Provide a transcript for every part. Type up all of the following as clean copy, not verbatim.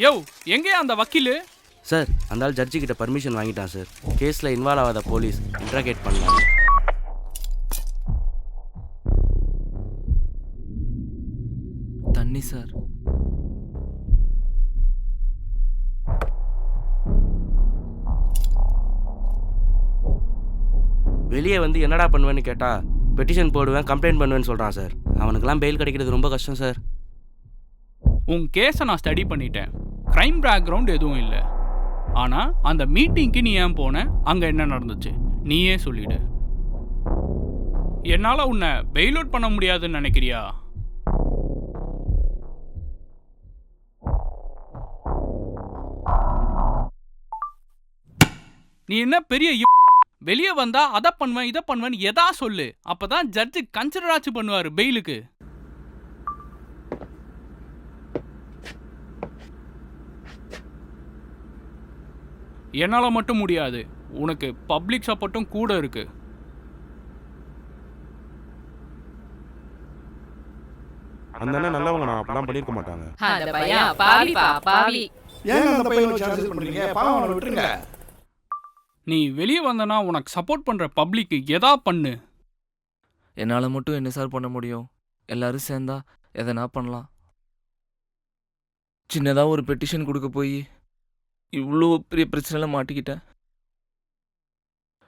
யோ எங்கேயா அந்த வக்கீலு? சார் அந்த ஆள் ஜட்ஜி கிட்ட பர்மிஷன் வாங்கிட்டான் சார். கேஸில் இன்வால்வ் ஆகாத போலீஸ் இன்ட்ராகேட் பண்ணலாம். தண்ணி சார். வெளியே வந்து என்னடா பண்ணுவேன்னு கேட்டா பெட்டிஷன் போடுவேன், கம்ப்ளைண்ட் பண்ணுவேன்னு சொல்கிறான் சார். அவனுக்கெல்லாம் பெயில் கிடைக்கிறது ரொம்ப கஷ்டம் சார். உன் கேஸை நான் ஸ்டடி பண்ணிட்டேன். க்ரைம் பேக்ரவுண்ட் எதுவும் இல்லை. ஆனால் அந்த மீட்டிங்க்கு நீ ஏன் போன? அங்கே என்ன நடந்துச்சு நீயே சொல்லிடு. என்னால் உன்னை பெயில் அவுட் பண்ண முடியாதுன்னு நினைக்கிறியா? நீ என்ன பெரிய வெளியே வந்தா அதை பண்ணுவேன் இதை பண்ணுவேன் எதா சொல்லு. அப்பதான் ஜட்ஜு கன்சிடர் ஆச்சு பண்ணுவாரு பெயிலுக்கு. என்னால மட்டும் முடியாது. உனக்கு பப்ளிக் சப்போர்ட்டும் கூட இருக்கு. அந்த அண்ணன் நல்லவங்க, நான் அப்பலாம் பண்ணிருக்க மாட்டாங்க. அந்த பையன் பாவிப்பா பாவி. ஏன் அந்த பையனை வச்சு அரசியல் பண்றீங்க? பாவம், அவனை விட்டுருங்க. நீ வெளியே வந்தனா உனக்கு சப்போர்ட் பண்ற பப்ளிக்கு எதா பண்ணு. என்னால் மட்டும் என்ன சார் பண்ண முடியும்? எல்லாரும் சேர்ந்தா எதனா பண்ணலாம். சின்னதாக ஒரு பெட்டிஷன் கொடுக்க போய் இவ்வளோ பெரிய பிரச்சனையில் மாட்டிக்கிட்டேன்.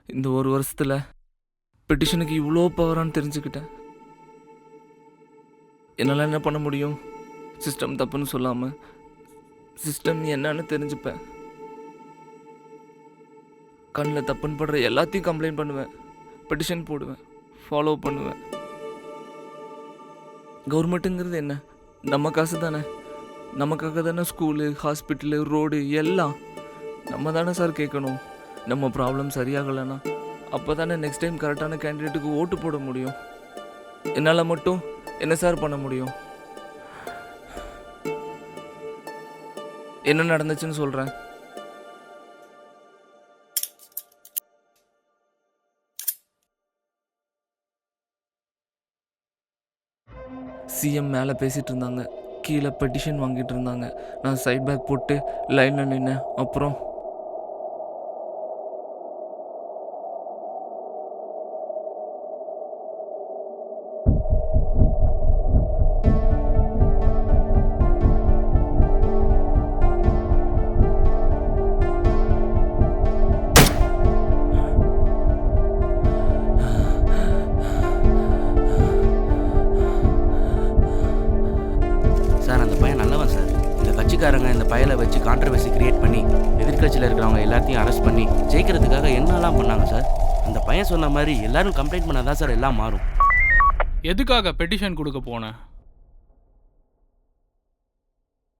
இந்த ஒரு வருஷத்தில் பெட்டிஷனுக்கு இவ்வளோ பவரான்னு தெரிஞ்சுக்கிட்டேன். என்னால் என்ன பண்ண முடியும்? சிஸ்டம் தப்புன்னு சொல்லாமல் சிஸ்டம் என்னன்னு தெரிஞ்சுப்பேன். கண்ணில் தப்புன்னு படுற எல்லாத்தையும் கம்ப்ளைண்ட் பண்ணுவேன், பெட்டிஷன் போடுவேன், ஃபாலோ பண்ணுவேன். கவர்மெண்ட்டுங்கிறது என்ன? நம்ம காசு தானே. நமக்காக தானே ஸ்கூலு, ஹாஸ்பிட்டலு, ரோடு எல்லாம் நம்ம தானே சார் கேட்கணும். நம்ம ப்ராப்ளம் சரியாகலைன்னா அப்போ தானே நெக்ஸ்ட் டைம் கரெக்டான கேண்டிடேட்டுக்கு ஓட்டு போட முடியும். என்னால் மட்டும் என்ன சார் பண்ண முடியும்? என்ன நடந்துச்சுன்னு சொல்கிறேன். சிஎம் மேலே பேசிகிட்டு இருந்தாங்க, கீழே பெட்டிஷன் வாங்கிட்டு இருந்தாங்க. நான் சைட் பேக் போட்டு லைனில் நின்னேன். அப்புறம் சார் அந்த பையன் நல்லவன் சார். இந்த கட்சிக்காரங்க இந்த பயலை வச்சு கான்ட்ரவர்சி கிரியேட் பண்ணி எதிர்கட்சியில் இருக்கிறவங்க எல்லாத்தையும் அரெஸ்ட் பண்ணி ஜெயிக்கிறதுக்காக என்னெல்லாம் பண்ணாங்க சார். அந்த பையன் சொன்ன மாதிரி எல்லாரும் கம்ப்ளைண்ட் பண்ணாதான் சார் எல்லாம் மாறும். எதுக்காக பெட்டிஷன் கொடுக்க போனேன்?